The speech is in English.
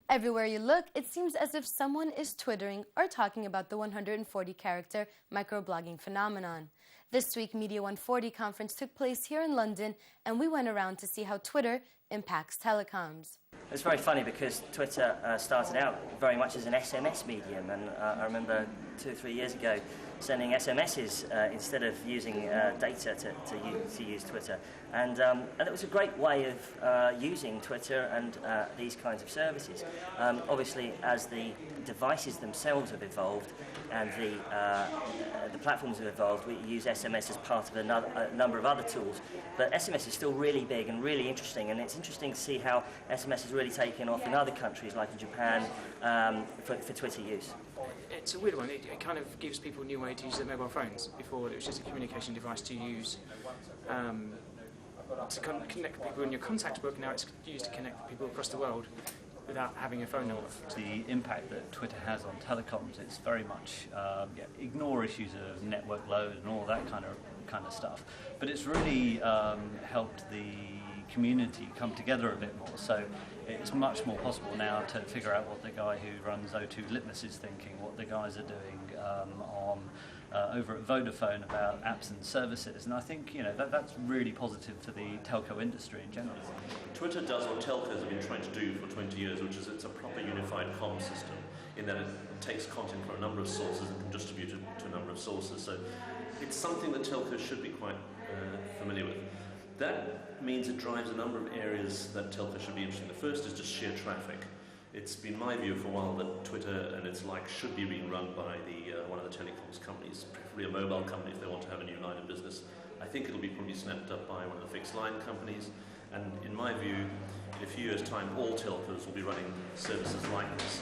Everywhere you look, it seems as if someone is twittering or talking about the 140-character microblogging phenomenon. This week, Media140 conference took place here in London, and we went around to see how Twitter impacts telecoms. It's very funny because Twitter started out very much as an SMS medium, and I remember 2 or 3 years ago sending SMSs instead of using data to use Twitter, and it was a great way of using Twitter and these kinds of services. Obviously, as the devices themselves have evolved and the platforms have evolved, we use SMS as part of a number of other tools, but SMS is still really big and really interesting, and it's interesting to see how SMS has really taken off in other countries like in Japan for Twitter use. It's a weird one. It kind of gives people a new way to use their mobile phones. Before, it was just a communication device to use to connect people in your contact book. Now it's used to connect people across the world without having a phone number. The impact that Twitter has on telecoms, it's very much ignore issues of network load and all that kind of stuff, but it's really helped the community come together a bit more. So it's much more possible now to figure out what the guy who runs O2 Litmus is thinking, what the guys are doing over at Vodafone about apps and services, and I think that's really positive for the telco industry in general. Twitter does what telcos have been trying to do for 20 years, which is it's a proper unified comms system in that it takes content from a number of sources and can distribute it to a number of sources. So it's something that telcos should be quite familiar with. That means it drives a number of areas that telcos should be interested in. The first is just sheer traffic. It's been my view for a while that Twitter and its like should be being run by one of the telecoms companies, preferably a mobile company if they want to have a new line of business. I think it'll be probably snapped up by one of the fixed line companies, and in my view, in a few years' time, all telcos will be running services like this.